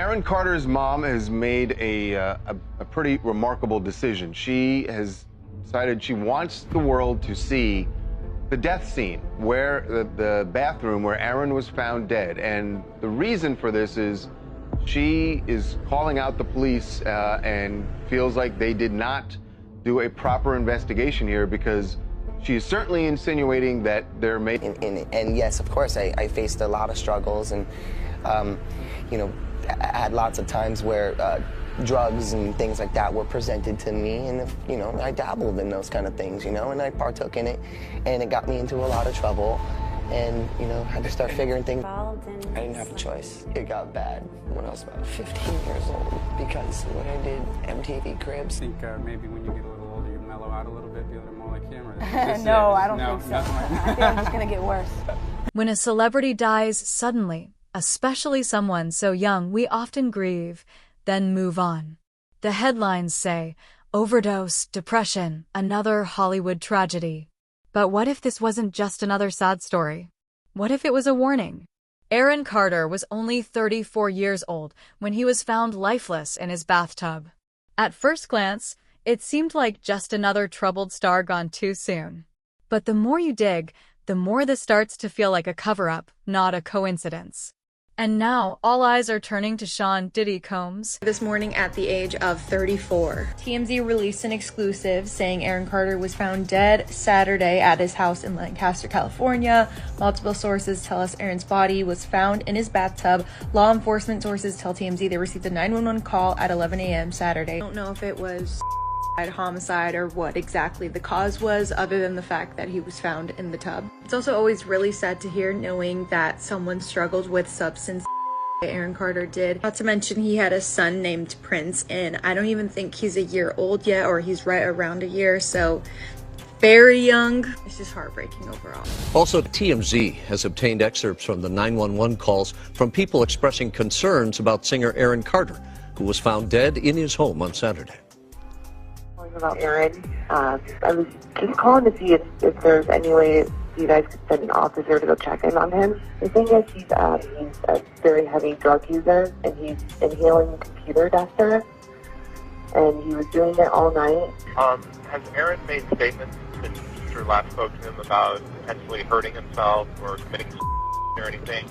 Aaron Carter's mom has made a pretty remarkable decision. She has decided she wants the world to see the death scene, where the bathroom where Aaron was found dead. And the reason for this is she is calling out the police and feels like they did not do a proper investigation here, because she is certainly insinuating that there may... And yes, of course, I faced a lot of struggles, and, you know, I had lots of times where drugs and things like that were presented to me, and, you know, I dabbled in those kind of things, you know, and I partook in it, and it got me into a lot of trouble, and, you know, had to start figuring things out. I didn't have a choice. It got bad when I was about 15 years old, because when I did MTV Cribs... I think maybe when you get a little older, you mellow out a little bit, be a little more like him. No, I don't think so. I think I'm just going to get worse. When a celebrity dies suddenly, especially someone so young, we often grieve, then move on. The headlines say, overdose, depression, another Hollywood tragedy. But what if this wasn't just another sad story? What if it was a warning? Aaron Carter was only 34 years old when he was found lifeless in his bathtub. At first glance, it seemed like just another troubled star gone too soon. But the more you dig, the more this starts to feel like a cover-up, not a coincidence. And now, all eyes are turning to Sean Diddy Combs. This morning at the age of 34. TMZ released an exclusive saying Aaron Carter was found dead Saturday at his house in Lancaster, California. Multiple sources tell us Aaron's body was found in his bathtub. Law enforcement sources tell TMZ they received a 911 call at 11 a.m. Saturday. I don't know if it was homicide or what exactly the cause was, other than the fact that he was found in the tub. It's also always really sad to hear, knowing that someone struggled with substance. Aaron Carter did. Not to mention he had a son named Prince, and I don't even think he's a year old yet, or he's right around a year, so very young. It's just heartbreaking overall. Also, TMZ has obtained excerpts from the 911 calls from people expressing concerns about singer Aaron Carter, who was found dead in his home on Saturday. About Aaron, I was just calling to see if there's any way you guys could send an officer to go check in on him. The thing is, he's a very heavy drug user, and he's inhaling computer duster, and he was doing it all night. Has Aaron made statements since you last spoke to him about potentially hurting himself or committing or anything?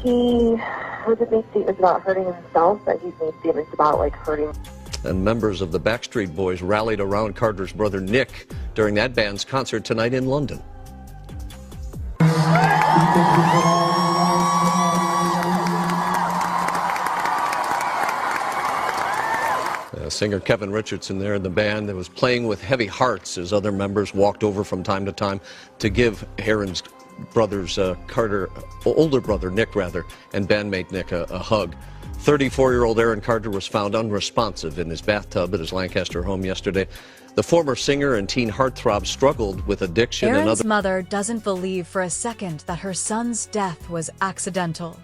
He hasn't made statements about hurting himself, but he's made statements about, like, hurting. And members of the Backstreet Boys rallied around Carter's brother Nick during that band's concert tonight in London. Singer Kevin Richardson there in the band that was playing with heavy hearts as other members walked over from time to time to give Aaron's brother's older brother Nick and bandmate Nick a hug. 34-year-old Aaron Carter was found unresponsive in his bathtub at his Lancaster home yesterday. The former singer and teen heartthrob struggled with addiction and Aaron's mother doesn't believe for a second that her son's death was accidental.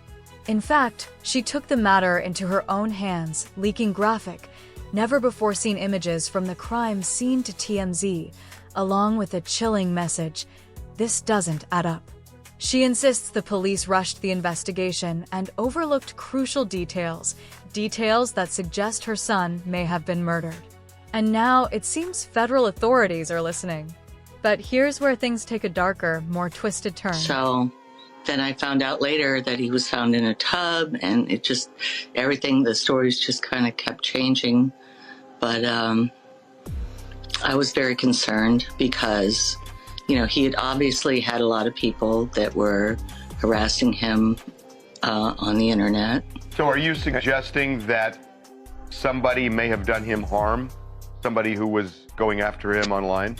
In fact, she took the matter into her own hands, leaking graphic, never-before-seen images from the crime scene to TMZ, along with a chilling message: this doesn't add up. She insists the police rushed the investigation and overlooked crucial details that suggest her son may have been murdered. And now it seems federal authorities are listening. But here's where things take a darker, more twisted turn. So then I found out later that he was found in a tub, and it just, everything, the stories just kind of kept changing. But I was very concerned because, you know, he had obviously had a lot of people that were harassing him on the internet. So are you suggesting that somebody may have done him harm? Somebody who was going after him online?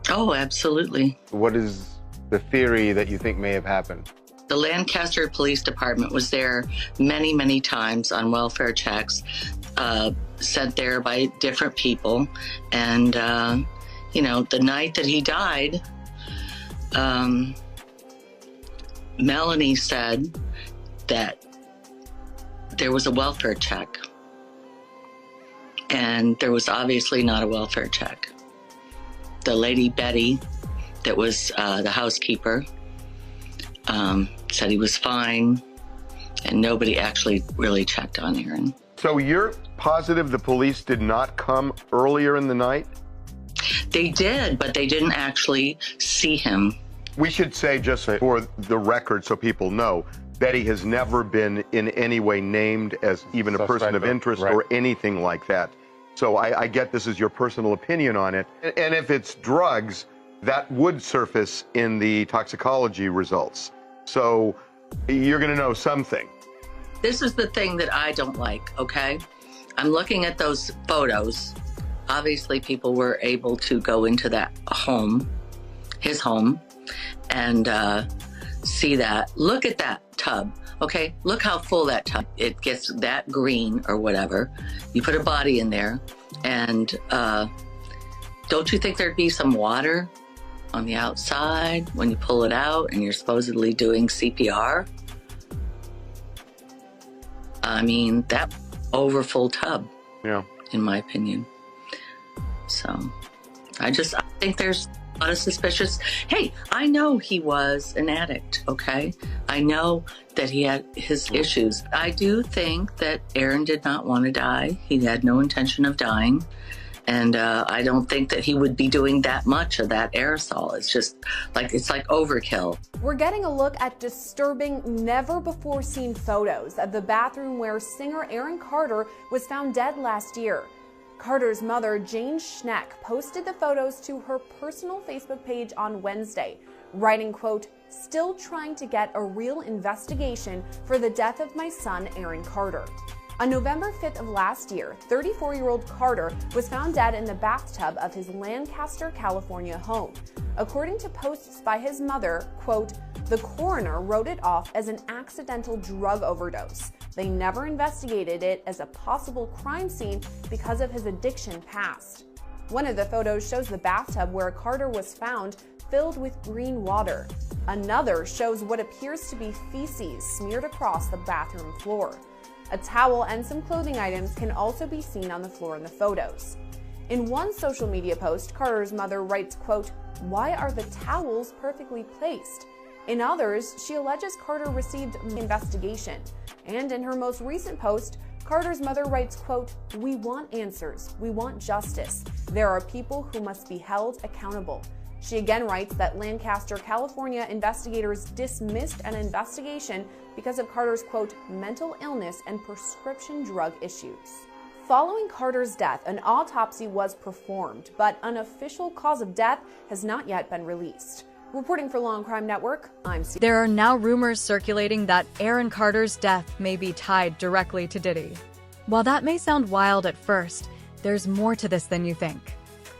Oh, absolutely. What is the theory that you think may have happened? The Lancaster Police Department was there many, many times on welfare checks, sent there by different people. And, you know, the night that he died, Melanie said that there was a welfare check. And there was obviously not a welfare check. The lady, Betty, that was the housekeeper, said he was fine. And nobody actually really checked on Aaron. So you're positive the police did not come earlier in the night? They did, but they didn't actually see him. We should say, just for the record so people know, that he has never been in any way named as even a person of interest or anything like that. So I get this is your personal opinion on it. And if it's drugs, that would surface in the toxicology results. So you're going to know something. This is the thing that I don't like, okay? I'm looking at those photos. Obviously, people were able to go into that home, his home, and see that. Look at that tub, okay? Look how full that tub. It gets that green or whatever. You put a body in there, and don't you think there'd be some water on the outside when you pull it out and you're supposedly doing CPR? I mean, that overfull tub, in my opinion. So I think there's a lot of suspicious. Hey, I know he was an addict, okay? I know that he had his issues. I do think that Aaron did not want to die. He had no intention of dying. And I don't think that he would be doing that much of that aerosol. It's just like, it's like overkill. We're getting a look at disturbing, never-before-seen photos of the bathroom where singer Aaron Carter was found dead last year. Carter's mother, Jane Schneck, posted the photos to her personal Facebook page on Wednesday, writing, quote, "Still trying to get a real investigation for the death of my son, Aaron Carter." On November 5th of last year, 34-year-old Carter was found dead in the bathtub of his Lancaster, California home. According to posts by his mother, quote, "The coroner wrote it off as an accidental drug overdose. They never investigated it as a possible crime scene because of his addiction past." One of the photos shows the bathtub where Carter was found filled with green water. Another shows what appears to be feces smeared across the bathroom floor. A towel and some clothing items can also be seen on the floor in the photos. In one social media post, Carter's mother writes, quote, "Why are the towels perfectly placed?" In others, she alleges Carter received an investigation. And in her most recent post, Carter's mother writes, quote, "We want answers. We want justice. There are people who must be held accountable." She again writes that Lancaster, California investigators dismissed an investigation because of Carter's, quote, "mental illness and prescription drug issues." Following Carter's death, an autopsy was performed, but an official cause of death has not yet been released. Reporting for Law and Crime Network, I'm C. There are now rumors circulating that Aaron Carter's death may be tied directly to Diddy. While that may sound wild at first, there's more to this than you think.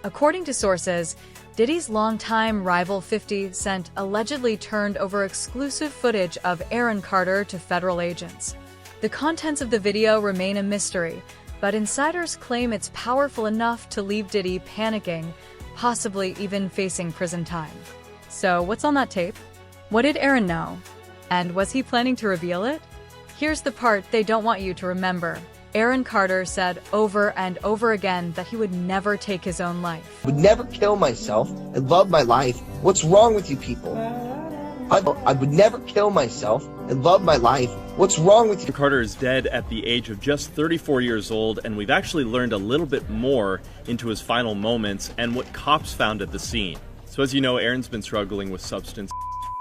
According to sources, Diddy's longtime rival 50 Cent allegedly turned over exclusive footage of Aaron Carter to federal agents. The contents of the video remain a mystery, but insiders claim it's powerful enough to leave Diddy panicking, possibly even facing prison time. So what's on that tape? What did Aaron know? And was he planning to reveal it? Here's the part they don't want you to remember. Aaron Carter said over and over again that he would never take his own life. Would never kill myself. I love my life. What's wrong with you people? I would never kill myself. I love my life. What's wrong with you? Carter is dead at the age of just 34 years old, and we've actually learned a little bit more into his final moments and what cops found at the scene. So as you know, Aaron's been struggling with substance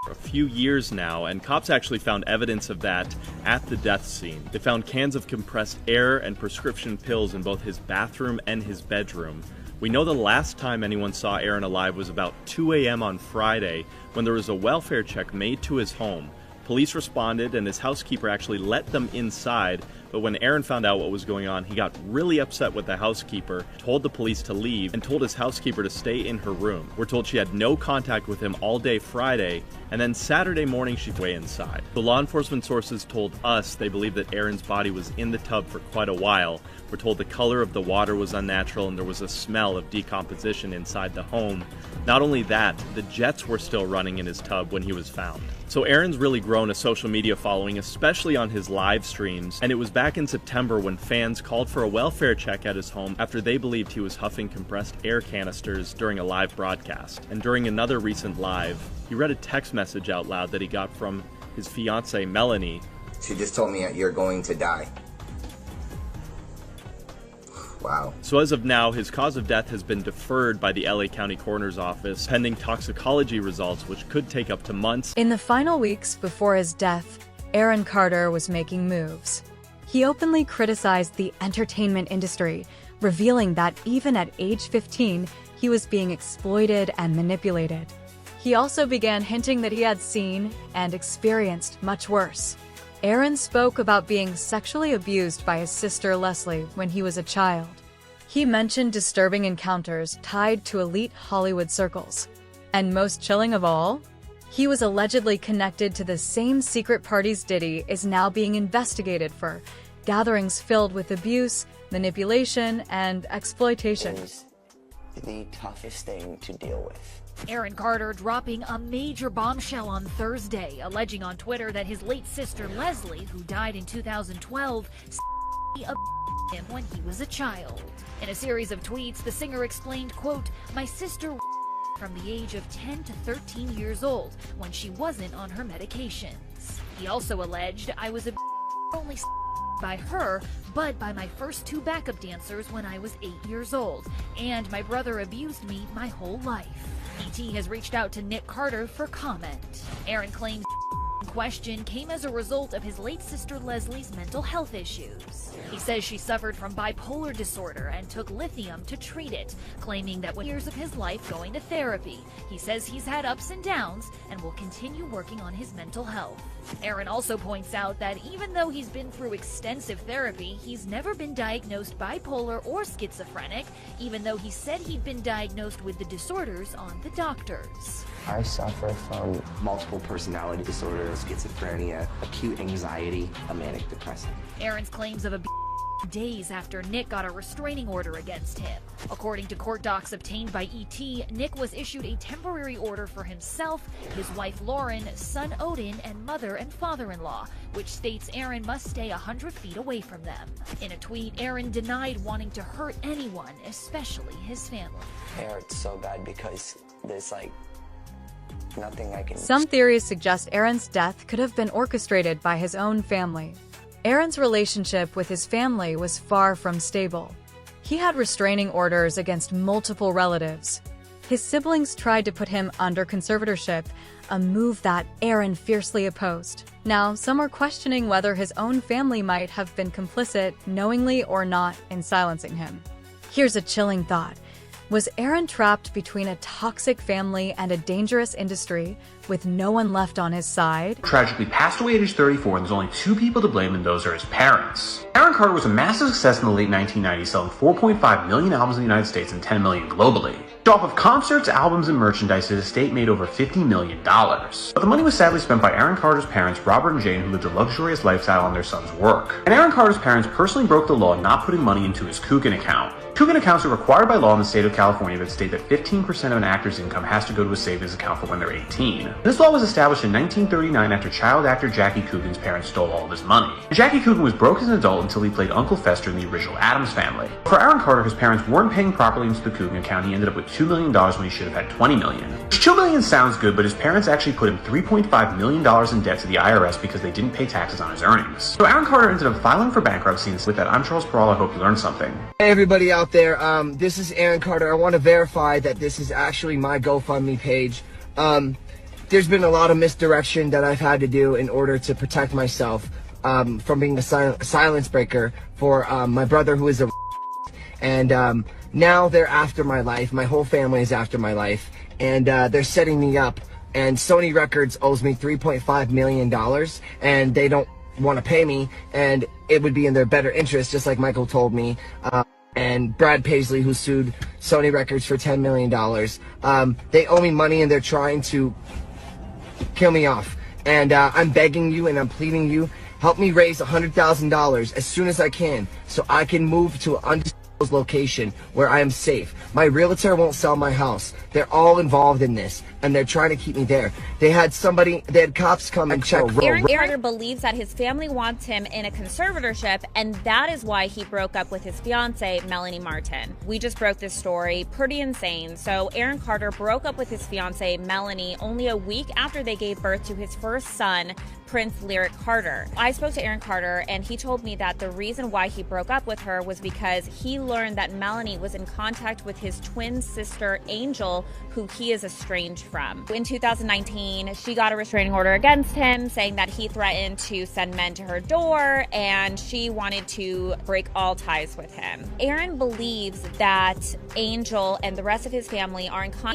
for a few years now, and cops actually found evidence of that at the death scene. They found cans of compressed air and prescription pills in both his bathroom and his bedroom. We know the last time anyone saw Aaron alive was about 2 a.m. on Friday, when there was a welfare check made to his home. Police responded, and his housekeeper actually let them inside, but when Aaron found out what was going on, he got really upset with the housekeeper, told the police to leave, and told his housekeeper to stay in her room. We're told she had no contact with him all day Friday, and then Saturday morning she went inside. The law enforcement sources told us they believe that Aaron's body was in the tub for quite a while. We're told the color of the water was unnatural and there was a smell of decomposition inside the home. Not only that, the jets were still running in his tub when he was found. So Aaron's really grown a social media following, especially on his live streams, and it was back in September when fans called for a welfare check at his home after they believed he was huffing compressed air canisters during a live broadcast. And during another recent live, he read a text message out loud that he got from his fiancée Melanie, She just told me, you're going to die. Wow. So as of now, his cause of death has been deferred by the LA County Coroner's Office, pending toxicology results, which could take up to months. In the final weeks before his death, Aaron Carter was making moves. He openly criticized the entertainment industry, revealing that even at age 15, he was being exploited and manipulated. He also began hinting that he had seen and experienced much worse. Aaron spoke about being sexually abused by his sister Leslie when he was a child. He mentioned disturbing encounters tied to elite Hollywood circles. And most chilling of all, he was allegedly connected to the same secret parties Diddy is now being investigated for, gatherings filled with abuse, manipulation, and exploitation. It was the toughest thing to deal with. Aaron Carter dropping a major bombshell on Thursday, alleging on Twitter that his late sister Leslie, who died in 2012, abused him when he was a child. In a series of tweets, the singer explained, quote, "My sister from the age of 10 to 13 years old when she wasn't on her medications." He also alleged, "I was only by her, but by my first 2 backup dancers when I was 8 years old, and my brother abused me my whole life." ET has reached out to Nick Carter for comment. Aaron claims in question came as a result of his late sister Leslie's mental health issues. He says she suffered from bipolar disorder and took lithium to treat it, claiming that with years of his life going to therapy, he says he's had ups and downs and will continue working on his mental health. Aaron also points out that even though he's been through extensive therapy, he's never been diagnosed bipolar or schizophrenic, even though he said he'd been diagnosed with the disorders on the doctors. I suffer from multiple personality disorder, schizophrenia, acute anxiety, a manic depressive. Aaron's claims of abuse days after Nick got a restraining order against him. According to court docs obtained by ET, Nick was issued a temporary order for himself, his wife Lauren, son Odin, and mother and father-in-law, which states Aaron must stay 100 feet away from them. In a tweet, Aaron denied wanting to hurt anyone, especially his family. It hurts so bad because there's nothing I can... Some theories suggest Aaron's death could have been orchestrated by his own family. Aaron's relationship with his family was far from stable. He had restraining orders against multiple relatives. His siblings tried to put him under conservatorship, a move that Aaron fiercely opposed. Now, some are questioning whether his own family might have been complicit, knowingly or not, in silencing him. Here's a chilling thought. Was Aaron trapped between a toxic family and a dangerous industry, with no one left on his side? Tragically passed away at age 34, and there's only 2 people to blame, and those are his parents. Aaron Carter was a massive success in the late 1990s, selling 4.5 million albums in the United States and 10 million globally. Off of concerts, albums, and merchandise, his estate made over $50 million. But the money was sadly spent by Aaron Carter's parents, Robert and Jane, who lived a luxurious lifestyle on their son's work. And Aaron Carter's parents personally broke the law not putting money into his Coogan account. Coogan accounts are required by law in the state of California that state that 15% of an actor's income has to go to a savings account for when they're 18. This law was established in 1939 after child actor Jackie Coogan's parents stole all of his money. And Jackie Coogan was broke as an adult until he played Uncle Fester in the original Addams Family. For Aaron Carter, his parents weren't paying properly into the Coogan account. He ended up with $2 million when he should have had $20 million. Which $2 million sounds good, but his parents actually put him $3.5 million in debt to the IRS because they didn't pay taxes on his earnings. So Aaron Carter ended up filing for bankruptcy, and with that, I'm Charles Peral. I hope you learned something. Hey everybody out there, this is Aaron Carter. I want to verify that this is actually my GoFundMe page. There's been a lot of misdirection that I've had to do in order to protect myself from being a silence breaker for my brother, who is a and now they're after my life. My whole family is after my life, and they're setting me up. And Sony Records owes me $3.5 million, and they don't want to pay me, and it would be in their better interest, just like Michael told me. And Brad Paisley, who sued Sony Records for $10 million. They owe me money, and they're trying to kill me off. And I'm begging you and I'm pleading you, help me raise $100,000 as soon as I can so I can move to an undisclosed location where I am safe. My realtor won't sell my house. They're all involved in this. and they're trying to keep me there. They had cops come and check. Aaron Carter believes that his family wants him in a conservatorship, and that is why he broke up with his fiancée, Melanie Martin. We just broke this story. Pretty insane. So Aaron Carter broke up with his fiancée, Melanie, only a week after they gave birth to his first son, Prince Lyric Carter. I spoke to Aaron Carter, and he told me that the reason why he broke up with her was because he learned that Melanie was in contact with his twin sister, Angel, who he is estranged from. In 2019, she got a restraining order against him, saying that he threatened to send men to her door, and she wanted to break all ties with him. Aaron believes that Angel and the rest of his family are in contact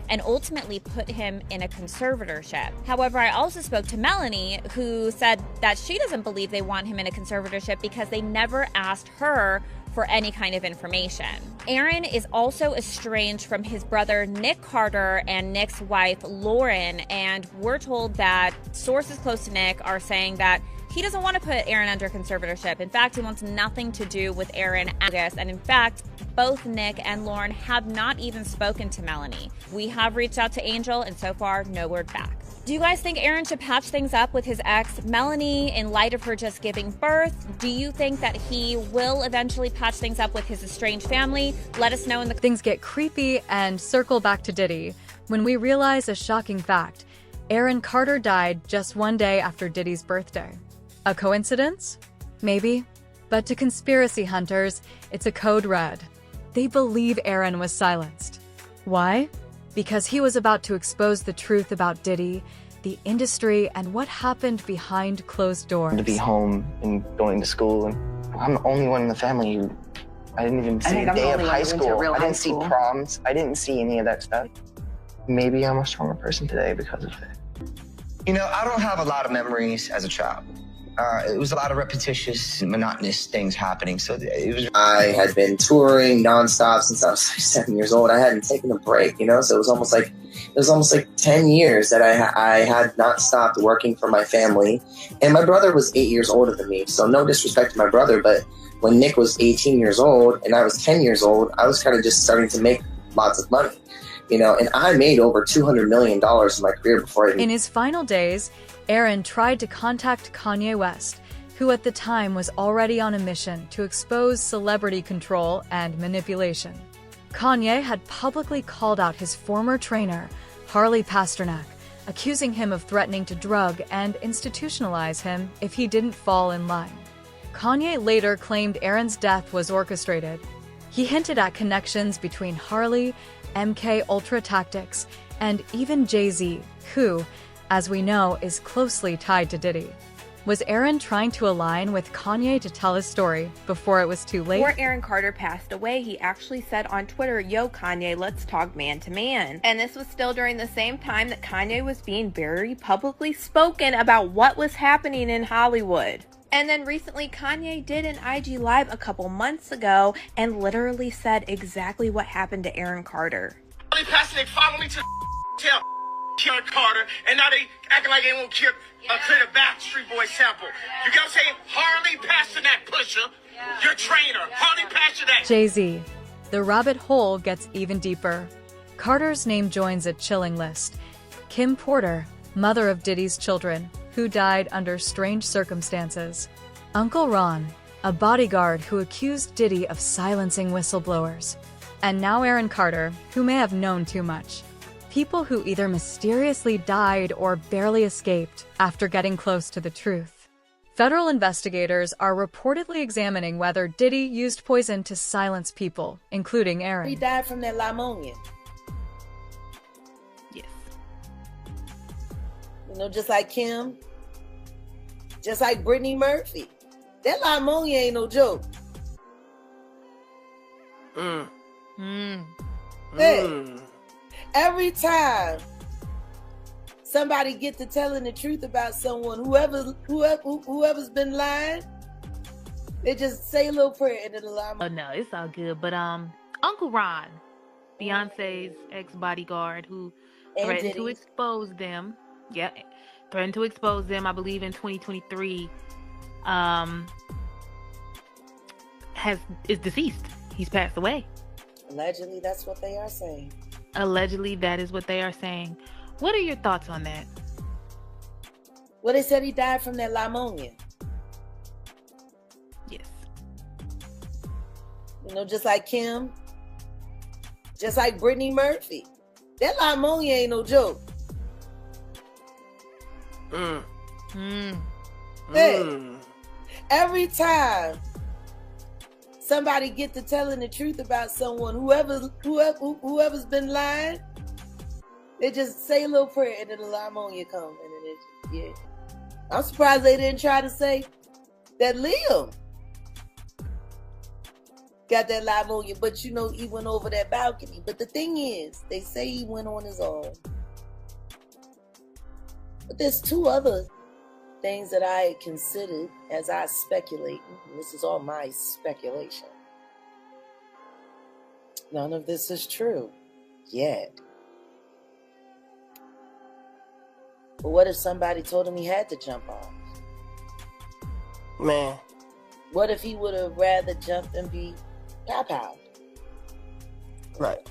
and ultimately put him in a conservatorship. However, I also spoke to Melanie, who said that she doesn't believe they want him in a conservatorship because they never asked her for any kind of information. Aaron is also estranged from his brother Nick Carter and Nick's wife Lauren, and we're told that sources close to Nick are saying that he doesn't want to put Aaron under conservatorship. In fact, he wants nothing to do with Aaron, and in fact, both Nick and Lauren have not even spoken to Melanie. We have reached out to Angel, and so far, no word back. Do you guys think Aaron should patch things up with his ex, Melanie, in light of her just giving birth? Do you think that he will eventually patch things up with his estranged family? Let us know in the... Things get creepy and circle back to Diddy when we realize a shocking fact. Aaron Carter died just one day after Diddy's birthday. A coincidence? Maybe. But to conspiracy hunters, it's a code red. They believe Aaron was silenced. Why? Because he was about to expose the truth about Diddy, the industry, and what happened behind closed doors. To be home and going to school, and I'm the only one in the family who I didn't even see a day of high school. I didn't see proms. I didn't see any of that stuff. Maybe I'm a stronger person today because of it. You know, I don't have a lot of memories as a child. It was a lot of repetitious, monotonous things happening. So I had been touring nonstop since I was 7 years old. I hadn't taken a break, you know. So it was almost like 10 years that I had not stopped working for my family. And my brother was 8 years older than me. So no disrespect to my brother, but when Nick was 18 years old and I was 10 years old, I was kind of just starting to make lots of money, you know. And I made over $200 million in my career before I... In his final days, Aaron tried to contact Kanye West, who at the time was already on a mission to expose celebrity control and manipulation. Kanye had publicly called out his former trainer, Harley Pasternak, accusing him of threatening to drug and institutionalize him if he didn't fall in line. Kanye later claimed Aaron's death was orchestrated. He hinted at connections between Harley, MK Ultra Tactics, and even Jay-Z, who, as we know, is closely tied to Diddy. Was Aaron trying to align with Kanye to tell his story before it was too late? Before Aaron Carter passed away, he actually said on Twitter, "Yo, Kanye, let's talk man to man." And this was still during the same time that Kanye was being very publicly spoken about what was happening in Hollywood. And then recently, Kanye did an IG Live a couple months ago and literally said exactly what happened to Aaron Carter. Harley Pasternak followed me to tell Aaron Carter, and now they acting like they won't clear the Backstreet Boys sample. You get what I'm saying? Harley Pasternak pusher, your trainer, Harley Pasternak. Jay-Z. The rabbit hole gets even deeper. Carter's name joins a chilling list. Kim Porter, mother of Diddy's children, who died under strange circumstances. Uncle Ron, a bodyguard who accused Diddy of silencing whistleblowers. And now Aaron Carter, who may have known too much. People who either mysteriously died or barely escaped after getting close to the truth. Federal investigators are reportedly examining whether Diddy used poison to silence people, including Aaron. He died from that pneumonia. Yes. You know, just like Kim, just like Brittany Murphy. That pneumonia ain't no joke. Hey, every time somebody get to telling the truth about someone, whoever's been lying, they just say a little prayer and then alarm. Oh no, it's all good. But Uncle Ron, Beyonce's ex-bodyguard, who threatened to expose them. Yeah, threatened to expose them. I believe in 2023. Is deceased. He's passed away. Allegedly, that's what they are saying. Allegedly, that is what they are saying. What are your thoughts on that? Well, they said he died from that pneumonia. Yes. You know, just like Kim, just like Brittany Murphy. That pneumonia ain't no joke. Hey, every time somebody get to telling the truth about someone, whoever's been lying, they just say a little prayer and then the pneumonia come, and then yeah. I'm surprised they didn't try to say that Liam got that pneumonia, but you know he went over that balcony. But the thing is, they say he went on his own. But there's two other things that I considered as I speculate. This is all my speculation. None of this is true yet. But what if somebody told him he had to jump off? Man. What if he would have rather jumped and be pow-pow? Right.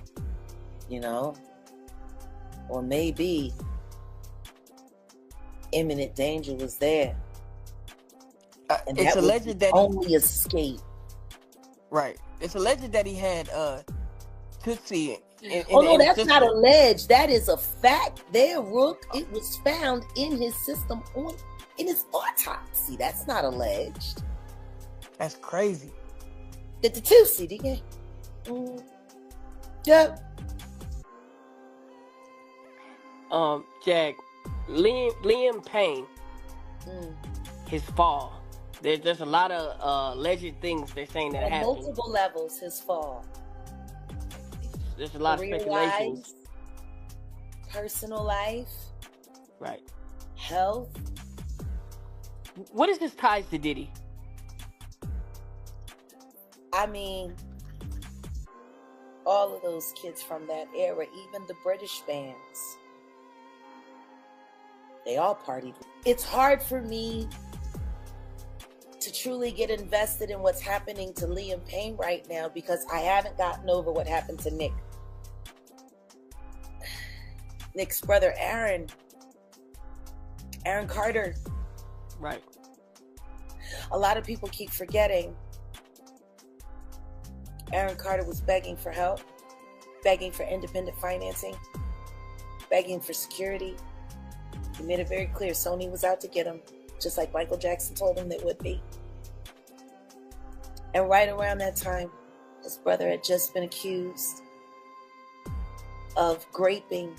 You know? Or maybe imminent danger was there. And it's that alleged was that only escape. Right. It's alleged that he had Tootsie. Oh no, that's not alleged. That is a fact. There, Rook. It was found in his system in his autopsy. That's not alleged. That's crazy. The Tootsie, did you? Yep. Jack, Liam Payne, his fall. There's a lot of alleged things they're saying that On happened. multiple levels, his fall. There's a lot of speculations. Career-wise, personal life. Right. Health. What is his ties to Diddy? I mean, all of those kids from that era, even the British bands, they all partied. It's hard for me to truly get invested in what's happening to Liam Payne right now because I haven't gotten over what happened to Nick. Nick's brother, Aaron Carter. Right. A lot of people keep forgetting Aaron Carter was begging for help, begging for independent financing, begging for security. He made it very clear Sony was out to get him, just like Michael Jackson told him they would be. And right around that time, his brother had just been accused of raping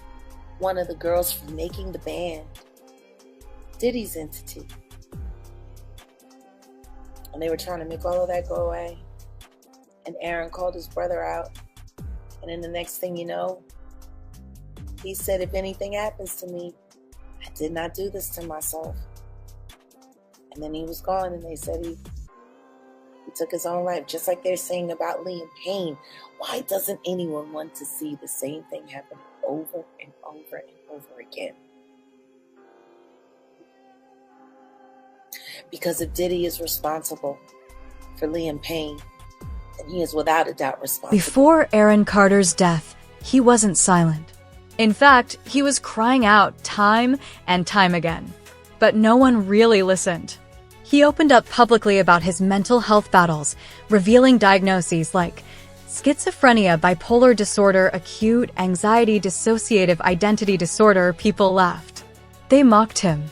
one of the girls from making the band, Diddy's entity. And they were trying to make all of that go away. And Aaron called his brother out. And then the next thing you know, he said, if anything happens to me, I did not do this to myself. And then he was gone, and they said he took his own life, just like they're saying about Liam Payne. Why doesn't anyone want to see the same thing happen over and over and over again? Because if Diddy is responsible for Liam Payne, then he is without a doubt responsible. Before Aaron Carter's death, he wasn't silent. In fact, he was crying out time and time again. But no one really listened. He opened up publicly about his mental health battles, revealing diagnoses like schizophrenia, bipolar disorder, acute anxiety, dissociative identity disorder. People laughed. They mocked him.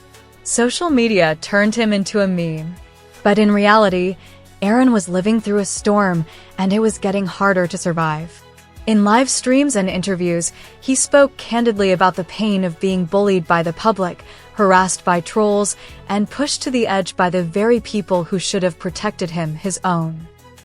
Social media turned him into a meme. But in reality, Aaron was living through a storm, and it was getting harder to survive. In live streams and interviews, he spoke candidly about the pain of being bullied by the public, harassed by trolls, and pushed to the edge by the very people who should have protected him, his own